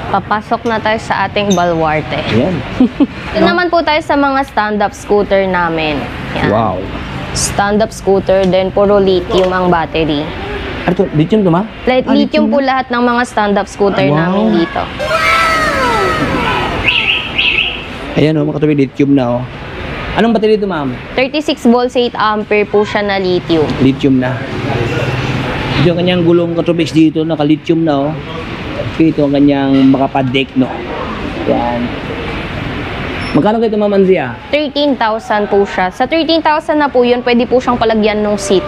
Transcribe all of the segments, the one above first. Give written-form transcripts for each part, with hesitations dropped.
Papasok na tayo sa ating baluarte. Ayan. Ito naman po tayo sa mga stand-up scooter namin. Yan. Wow. Stand-up scooter, then puro lithium ang battery. Ano to? Lithium to, ma? Lithium po lahat ng mga stand-up scooter namin dito. Ayan o, mga katubi, lithium na o. Anong battery ito, ma'am? 36 volts, 8 ampere po siya na lithium. Lithium na. Ito yung kanyang gulong katubis dito, naka-lithium na o. Ito ang kanyang makapadek, no? Yan. Magkano kayo ito, ma'am Andrea? 13,000 po siya. Sa 13,000 na po yun, pwede po siyang palagyan ng seat.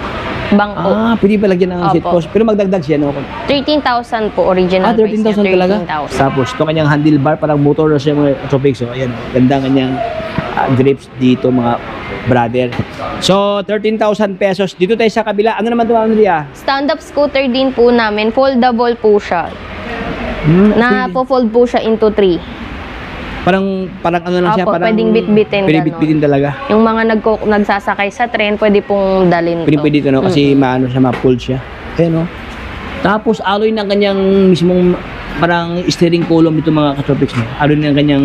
Bangko. Pwede palagyan ng seat post. Pero magdagdag siya, no? 13,000 po, original price niya. 13,000 talaga? 13,000. Tapos, ito kanyang handlebar, parang motor na siya mga katubis. So, ayan, ganda kanyang grips dito, mga brother. So, 13,000 pesos. Dito tayo sa kabila. Ano naman ito, ma'am Andrea? Stand-up scooter din po namin. Foldable po siya. Na-fold po siya into 3. Parang ano lang siya, parang pwedeng bitbitin. Pwede bitbitin talaga. Yung mga nagsasakay sa tren, pwede pong dalhin to. Pwede dito, no? Kasi maano siya, ma-pull siya. Ayan, no? Tapos, alloy ng kanyang mismong parang steering column dito, mga katropics, no? Alloy ng kanyang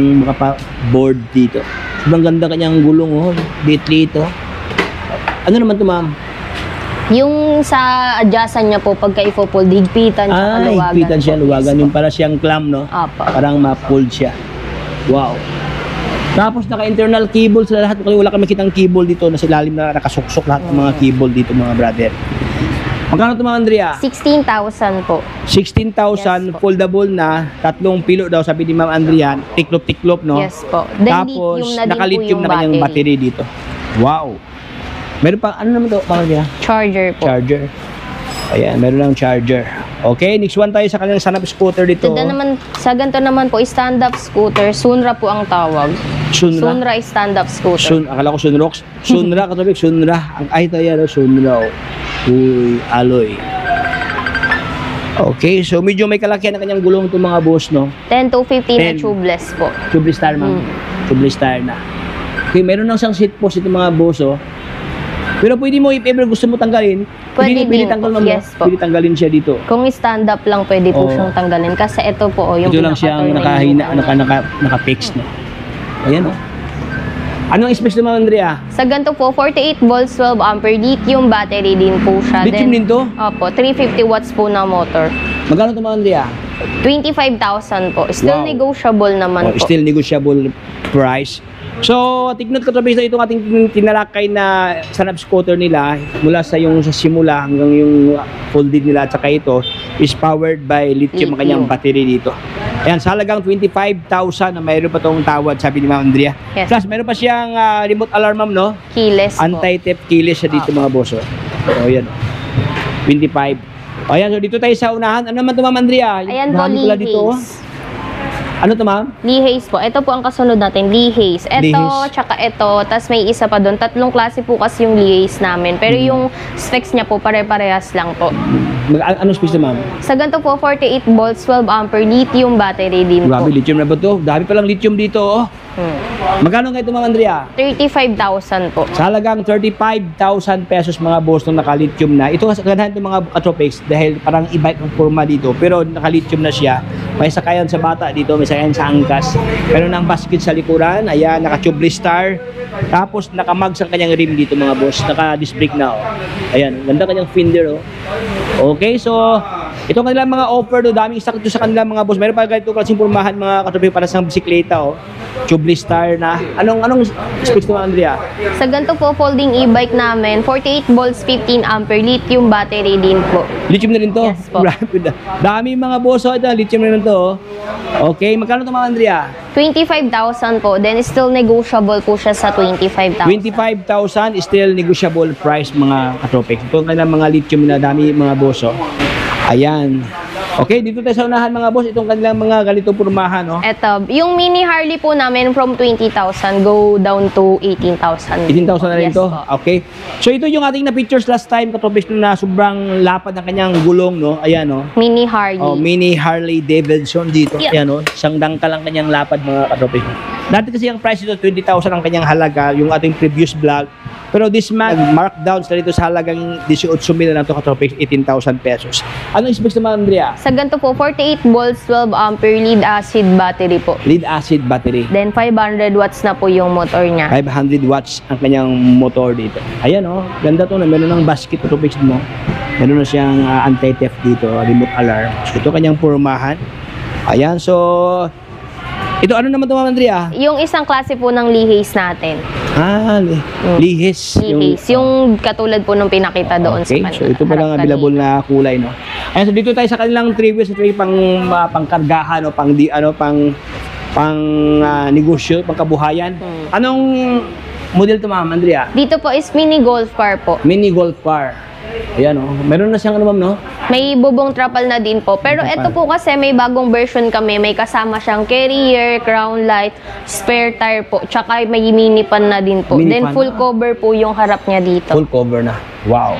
board dito. Sobrang ganda kanyang gulong, oh. Liit-liit, oh. Ano naman to, ma'am? Yung sa adjacent niya po, pagka ipo-fold, higpitan siya, luwagan. Higpitan siya, luwagan. Yung para siyang clam, no? Apa. Parang ma-fold siya. Wow. Tapos naka-internal cable sa lahat. Wala kami makitang cable dito na sa ilalim na nakasuksok lahat ng mga cable dito, mga brother. Magkano ito, mga Andrea? 16,000 po. 16,000, Yes, po. foldable na, 3 pilo daw sabi ni Ma'am Andrea, tiklop-tiklop, no? Yes po. Then Tapos lithium na din naka-lithium po yung na kanyang battery dito. Wow. Meron pa, ano naman ito, Ma'am Andrea? Charger po. Charger. Ayan, meron lang charger. Okay, next one tayo sa kanyang stand-up scooter dito. Sa ganito naman po, stand-up scooter, Sunra po ang tawag. Sunra? Sunra is stand-up scooter. Akala ko Sunrox. Sunra, katubig, Sunra. Ay, ito yan, Sunra. Uy, alloy. Okay, so medyo may kalakihan ng kanyang gulong itong mga boss, no? 10 to 15 na 10. tubeless po. Tubeless tire, ma'am. Tubeless tire na. Okay, meron ng isang seat post itong mga boss, oh. Pero pwede mo, if ever gusto mo tanggalin, Pwede din tanggal, po. ma'am. Yes po. Pwede tanggalin siya dito. Kung stand-up lang, pwede po siyang tanggalin. Kasi ito po, yung Ito lang siyang nakahina, naka-fix, no? Ayan, oh. Anong space naman, Andrea? Sa ganito po, 48 volts, 12 ampere, lithium battery din po siya. Lithium din to? Opo, 350 watts po na motor. Magkano ito, Andrea? 25,000 po. Still Wow. negotiable naman po. Still negotiable price. So, tignan ko trabaho na itong ating tinalakay na stand-up scooter nila mula sa simula hanggang yung folded nila at saka ito is powered by lithium ang kanyang battery dito. Ayan, sa halagang 25,000 na mayroon pa itong tawad, sabi ni Ma'am Andrea. Yes. Plus, mayroon pa siyang remote alarm, ma'am, no? Keyless po. Anti-theft keyless siya dito, mga boss. So, ayan. 25. O, ayan, so dito tayo sa unahan. Ano naman ito, Ma'am Andrea? Ayan po, Dami pala dito, oh. Lee-Haze. Ano to, ma'am? Lee-Haze po. Ito po ang kasunod natin, Lee-Haze. Ito, Lee-Haze. tsaka ito, tas may isa pa doon. 3 klase po kasi yung Lee-Haze namin. Pero yung specs niya po, pare-parehas lang po. Anong space na, ma'am? Sa ganito po, 48 volts, 12 ampere, lithium battery din po. Grabe, lithium na ba ito? Dami palang lithium dito, oh. Magkano nga ito, Ma'am Andrea? 35,000 po. Sa halagang 35,000 pesos, mga boss, nung naka-lithium na. Ito kasi ganahan itong mga katropics dahil parang e-bike ang forma dito. Pero naka-lithium na siya. May sakayan sa bata dito, may sakayan sa angkas. Meron ng basket sa likuran. Ayan, naka-tubeless star. Tapos naka-mags ang kanyang rim dito, mga boss. Naka-disc brake na, oh. Ayan, ganda kanyang fender, oh. Okay, so ito ang kanilang mga offer, do. Daming stock dito sa kanilang mga boss. Meron pa ganito klaseng pormahan, mga katropics, para sa bisikleta, oh. Tubeless star na. Anong specs naman, Andrea? Sa ganito po, folding e-bike namin, 48 volts, 15 ampere, lithium battery din po. Lithium na rin to? Yes po. Dami mga boss, ito, lithium na rin to. Okay, magkano ito, mga Andrea? 25,000 po. Then still negotiable po siya sa 25,000. 25,000 still negotiable price, mga katropics. Ito ang kanilang mga lithium na dami, mga boss, oh. Ayan. Okay, dito tayo sa unahan, mga boss. Itong kanilang mga ganitong pormahan, oh. Eto, yung mini Harley po namin from 20,000 go down to 18,000. 18,000 na rin Yes to. po. Okay. So ito yung ating na pictures last time, katropics, na sobrang lapad ng kanyang gulong, no. Ayan, oh. Mini Harley. Oh, mini Harley Davidson dito. Yeah. Ayan, oh. Isang dangkal lang kanyang lapad, mga katropics. Dati kasi ang price ito, 20,000 ang kanyang halaga. Yung ating previous vlog, Pero this month, markdown sila dito sa halagang 18,000 na lang ito ka-tropics, 18,000 pesos. Anong specs naman, Andrea? Sa ganito po, 48 volts, 12 ampere lead acid battery po. Lead acid battery. Then 500 watts na po yung motor niya. 500 watts ang kanyang motor dito. Ayan oh, ganda to na. Meron ng basket tropics mo. Meron na siyang anti-theft dito, remote alarm. So ito kanyang pormahan. Ayan, so ito ano naman ito, Andrea? Yung isang klase po ng lihis natin. Lihis. Lihis. Yung katulad po nung pinakita doon sa Okay, kanila. so ito pa lang available na kulay, no? Ayan, so dito tayo sa kanilang 3 wheels, ito yung pangkargahan, no? pang negosyo, pang kabuhayan. Anong model to, ma'am, Andrea? Dito po is mini golf car po. Mini golf car. Ayan, oh. Meron na siyang ano, ma'am, no? May bubong trapal na din po. Pero Trapal. ito po kasi may bagong version kami. May kasama siyang carrier, crown light, spare tire po. Tsaka may mini pan na din po. Mini Then pan. full cover po yung harap niya dito. Full cover na. Wow.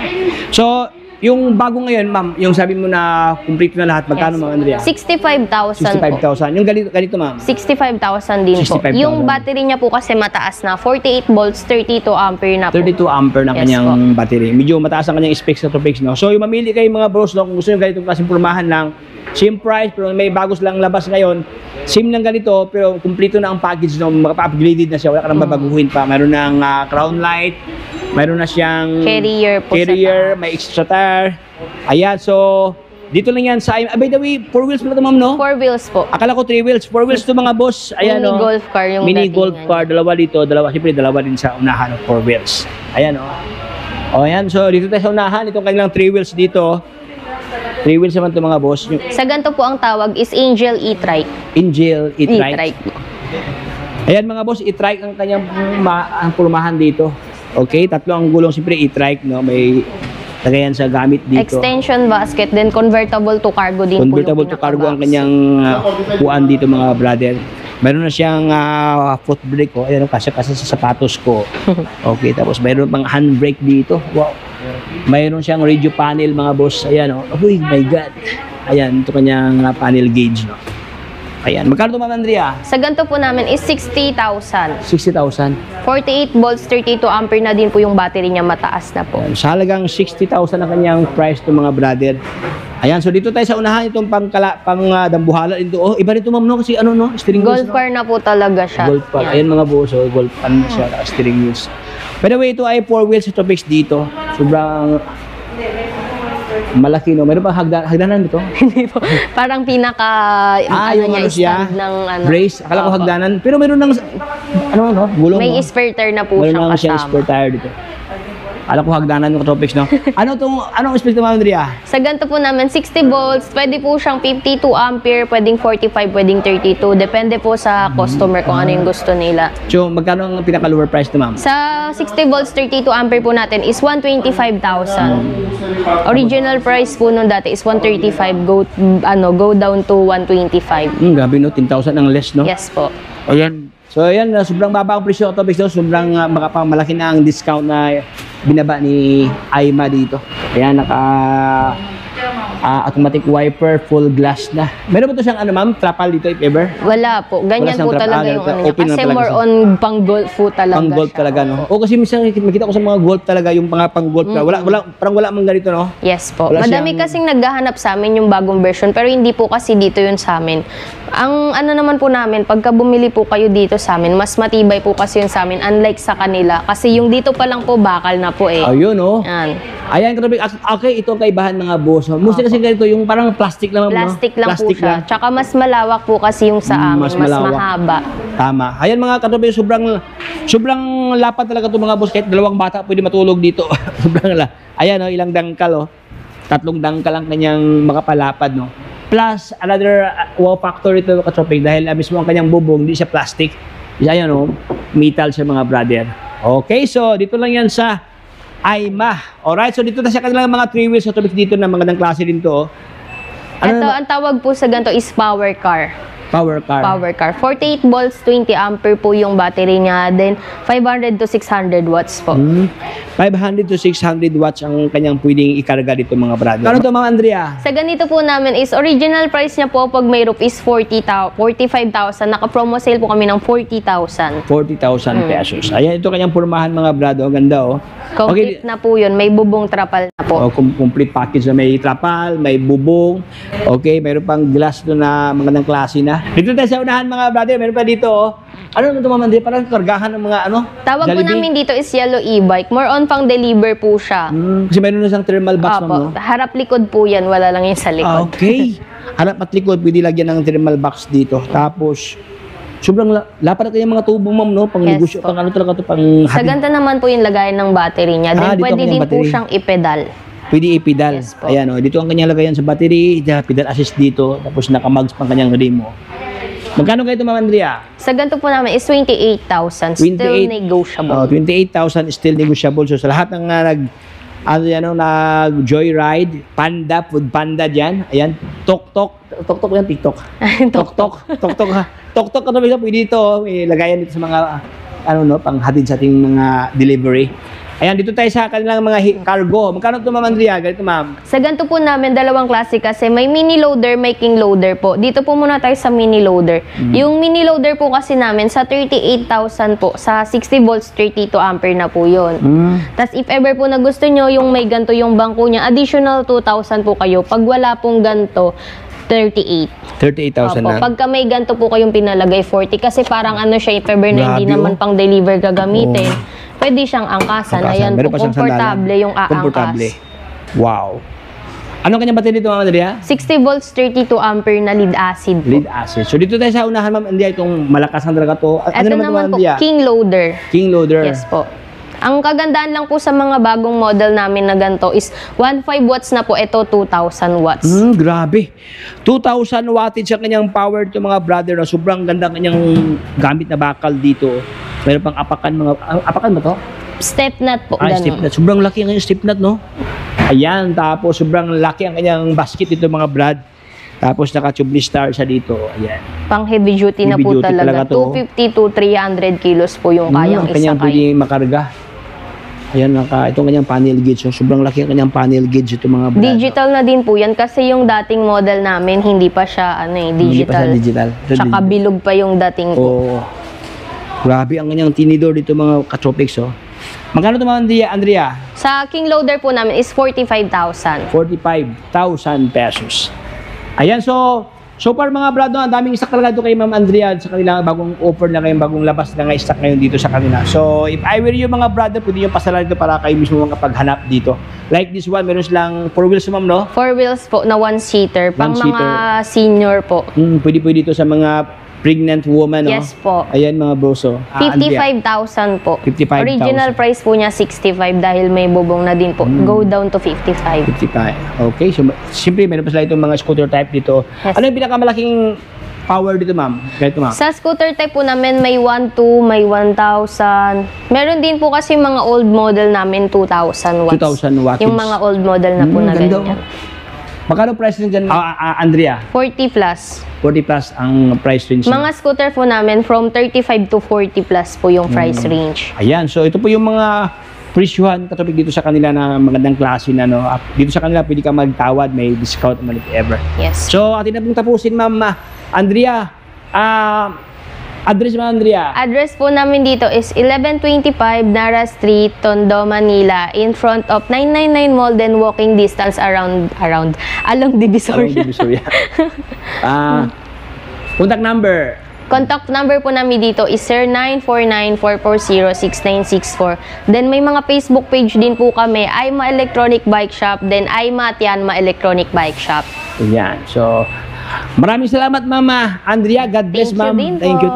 So, yung bago ngayon, ma'am, yung sabi mo na complete na lahat, magkano, ma'am, Andrea? 65,000 po. 65,000. Yung ganito, ma'am? 65,000 din po. 65,000. Yung battery niya po kasi mataas na. 48 volts, 32 ampere na po. 32 ampere na Yes kanyang battery. Medyo mataas ang kanyang specs sa tropics, no? So, yung mamili kayo mga bros, no? Kung gusto nyo ganitong klaseng pormahan lang, same price, pero may bagos lang labas ngayon. Same lang ganito, pero kumpleto na ang package, no? Maka-upgraded na siya. Wala ka nang babaguhin pa. Meron ng crown light, meron na siyang Carrier po carrier, sa taas. may extra tire. Ayan, so, dito lang yan sa... by the way, 4 wheels pala ito, ma'am, no? 4 wheels po. Akala ko 3 wheels. 4 wheels to mga boss. Ayan, Mini no? golf car yung Mini datingan golf car, dalawa dito, siyempre dalawa din sa unahan ng 4 wheels. Ayan, oh. O, ayan, so dito tayo sa unahan, itong kanilang 3 wheels dito. 3 wheels naman to mga boss. Yung Sa ganito po ang tawag is Angel E-Trike. Angel E-Trike. E-Trike. Ayan mga boss, E-Trike ang kanyang ang purmahan dito. Okay, tatlo ang gulong, siyempre E-Trike, no? May lagayan sa gamit dito. Extension basket, then convertible to cargo din Convertible po to yung cargo ang pinaka-box. kanyang kuan dito mga brother. Meron na siyang foot brake ko. Ayan, kasya-kasya sa sapatos ko. Okay, tapos meron pang handbrake dito. Wow. Mayroon siyang radio panel mga boss. Ayan, oh. Oh my God. Ayan, ito kanyang panel gauge, no. Ayan, magkano ito, Ma'am Andrea? Sa ganito po namin is 60,000. 60,000. 48 volts, 32 ampere na din po yung battery niya, mataas na po. Ayan, sa halagang 60,000 ang kanyang price to mga brother. Ayan, so dito tayo sa unahan itong dambuhala dito. Oh, iba rito, ma'am, no? Kasi ano, no? Steering wheels, Golf no? car na po talaga siya. Golf car. Yan. Ayan mga boss, oh, golf pan siya, steering wheels. By the way, ito ay 4 wheels tropics dito. Sobrang malaki, no? Meron pa hagdanan dito? Hindi po. Parang pinaka Yung ano siya? stand ng ano. Brace. Akala ko Opo. hagdanan. Pero meron ng, ano, no? Gulong, May no? spare tire na po Meron siyang lang siyang kasama. spare tire dito. Alam ko hagdanan yung tropics, no? Anong specs naman, Andrea? Sa ganito po namin, 60 volts, pwede po siyang 52 ampere, pwedeng 45, pwedeng 32. Depende po sa customer kung ano yung gusto nila. So, magkano ang pinaka-lower price to, ma'am? Sa 60 volts, 32 ampere po natin is 125,000. Original price po nung dati is 135, go down to 125. Grabe, no? 10,000 ang less, no? Yes po. Ayan. So, ayan, sobrang baba ang presyo ng topics daw. Sobrang malaki na ang discount na binaba ni Aima dito. Ayan, automatic wiper, full glass na. Meron ba ito siyang, ano, ma'am, trapal dito, if ever? Wala po. Ganyan siyang po trap- talaga ah, yung ano niya. open na Kasi talaga more siya. on pang golf po talaga Pang golf siya. talaga, no? O, kasi minsan makita ko sa mga golf talaga, yung pang golf. Parang wala mang ganito, no? Yes po. Wala Madami siyang- kasing naghahanap sa amin yung bagong version, pero hindi po kasi dito yun sa amin. Ang ano naman po namin, pagka bumili po kayo dito sa amin, mas matibay po kasi yun sa amin, unlike sa kanila. Kasi yung dito pa lang po, bakal na po eh. Ayun, no? Yan. Ayan, grabe. Okay, ito ang kaibahan mga boss. Mostly kasi ganito, yung parang plastic lang, no? Plastic lang po siya. Tsaka mas malawak po kasi yung sa amin, Mas mas malawak. mahaba. Tama. Ayan mga katobe, sobrang lapad talaga itong mga boss. Kahit dalawang bata pwede matulog dito. Sobrang ayan, no, ilang dangkal, oh. 3 dangkal ang kanyang makapalapad, no. Plus, another wow factor ito katobe dahil mismo ang kanyang bubong, hindi siya plastic. Ayan, no, metal siya mga brother. Okay, so dito lang yan sa Aima. Alright, so dito na siya kanilang mga 3 wheels katobe dito na magandang klase din to, oh. Ito, ang tawag po sa ganito is power car. Power car. Power car. 48 volts, 20 ampere po yung battery niya. Then, 500 to 600 watts po. 500 to 600 watts ang kanyang pwedeng ikarga dito mga brother. Ano to Ma'am Andrea? Sa ganito po namin is, original price niya po pag may roof is 45,000. Naka-promo sale po kami ng 40,000. 40,000 pesos. Ayan, ito kanyang pormahan mga brado. Ang ganda oh. Complete na po yun. May bubong trapal na po. Oh, complete package na may trapal, may bubong. Okay, mayroon pang glass doon na magandang klase na. Dito tayo sa unahan mga brother. Meron pa dito oh. Ano naman ito Ma'am Andrea? Parang kargahan ng mga ano? Tawag po Jollibee? namin dito is yellow e-bike. More on pang deliver po siya. Kasi mayroon na siyang thermal box Opo. Ma'am, no? Harap likod po yan. Wala lang yung sa likod. Okay. Harap at likod, pwede lagyan ng thermal box dito. Tapos, sobrang lapad na yung mga tubo Ma'am, no? Pang Yes negosyo, po. pang ano talaga to, pang Sa hatid. ganda naman po yung lagayan ng battery niya. dito Then pwede ang din po battery. siyang ipedal. Pwede i-pedal. Yes po. Ayan, oh. Dito ang kanyang lagayan sa battery, pedal assist dito, tapos naka-mugs pang kanyang rim, oh. Magkano kayo ito, Ma'am Andrea? Sa ganito po namin is 28,000. Still 28. negotiable. 28,000 still negotiable. So, sa lahat ng nag-joyride, Panda, Food Panda dyan, ayan, Tok-Tok yan, TikTok. Tok-Tok ha. Tok-Tok, ano ba pwede ito, ilagayan dito sa mga, panghatid sa ating mga delivery. Ayan, dito tayo sa kanilang mga cargo. Magkano ito, Ma'am Andrea? Ganito, Ma'am. Sa ganito po namin, dalawang klase kasi may mini loader, may king loader po. Dito po muna tayo sa mini loader. Yung mini loader po kasi namin sa 38,000 po, sa 60 volts, 32 ampere na po yun. Tapos if ever po na gusto nyo yung may ganto yung bangko niya, additional 2,000 po kayo. Pag wala pong ganto, 38. 38,000 Opo, na. pagka may ganto po kayong pinalagay, 40. Kasi parang ano siya, if ever na hindi Grabe, naman oh. pang deliver gagamitin, pwede siyang angkasan. Ayan Meron po, pa siyang komportable sandalan. yung Komportable. aangkas. Wow. Anong kanyang battery dito, Ma'am Andrea? 60 volts, 32 ampere na lead acid po. Lead acid. So dito tayo sa unahan, Ma'am Andrea, itong malakas na talaga to. Ano Ito naman ito, Ma'am naman po, Andrea? king loader. King loader. Yes po. Ang kagandaan lang po sa mga bagong model namin na ganito is 1.5 watts na po, ito 2,000 watts. Grabe. 2,000 wattage ang kanyang power to mga brother. No? Sobrang ganda ang kanyang gamit na bakal dito. Mayroon pang apakan. Apakan ba to? Step nut po. Step nut. Sobrang laki ang kanyang step nut, no? Ayan. Tapos sobrang laki ang kanyang basket dito mga brad. Tapos naka-tubeless star siya dito. Ayan. Pang heavy duty na Heavy po duty talaga. talaga to. 250 to 300 kilos po yung kayang Ang kanyang isakay. pwede makarga. Ayan, itong kanyang panel gauge. So, sobrang laki ang kanyang panel gauge ito mga brad. Digital na din po yan kasi yung dating model namin hindi pa siya Hindi pa siya digital. digital. Ito Tsaka digital. bilog pa yung dating po. Oo. Grabe ang kanyang tinidor dito mga katropics, oh. Magkano ito mga Andrea? Sa king loader po namin is 45,000. 45,000 pesos. Ayan, so far mga brado, ang daming stock talaga ito kay Ma'am Andrea sa kanila, bagong offer na ngayon, bagong labas na nga stock ngayon dito sa kanila. So, if I were you mga brother, pwede nyo pasalan dito para kayo mismo makapaghanap dito. Like this one, meron silang 4 wheels, Ma'am, no? 4 wheels po na 1-seater. Pang One-seater. mga senior po. Pwede dito sa mga pregnant woman, no? Yes po. Ayan mga broso. 55,000 po. 55,000. Original price po niya 65 dahil may bubong na din po. Go down to 55. 55. Okay, so siyempre meron pa sila itong mga scooter type dito. Yes. Ano yung pinakamalaking power dito, Ma'am? Ganito, Ma'am. Sa scooter type po namin may 1.2, may 1,000. Meron din po kasi mga old model namin 2,000 watts. 2,000 wattage. Yung mga old model na po na ganda, ganyan. Magkano price din dyan, Andrea? 40 plus. 40 plus ang price range. Mga scooter po namin from 35 to 40 plus po yung price range. Ayan, so ito po yung mga presyuhan katapos dito sa kanila na magandang klase na, no? Dito sa kanila pwede ka magtawad, may discount naman if ever. Yes. So, atin na pong tapusin, Ma'am Andrea. Address, Ma'am Andrea. Address po namin dito is 1125 Nara Street, Tondo, Manila, in front of 999 Mall, then walking distance along Divisoria. Divisoria. Contact number. Contact number po namin dito is 0949-440-6964. Then may mga Facebook page din po kami, Aima Electronic Bike Shop, then Aima Tianma Electronic Bike Shop. Ayan. So, maraming salamat, Mama Andrea. God bless, Thank you Ma'am. din po. Thank you.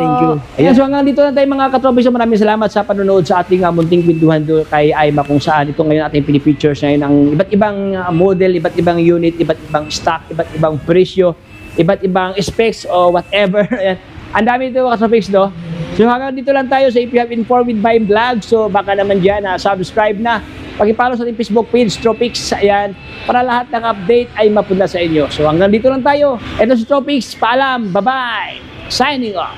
Ayan, so hanggang dito na tayo mga katropi. So, maraming salamat sa panonood sa ating munting kwentuhan doon kay Aima kung saan ito ngayon ating pinipictures ngayon ang iba't ibang model, iba't ibang unit, iba't ibang stock, iba't ibang presyo, iba't ibang specs o whatever. Ayan. Ang dami dito mga katropics, no? So hanggang dito lang tayo sa If You Have Informed with Bime Vlog. So baka naman dyan subscribe na. Pag-follow sa ating Facebook page, Tropics, ayan, para lahat ng update ay mapunta sa inyo. So hanggang dito lang tayo. Ito si Tropics, paalam, bye-bye! signing off.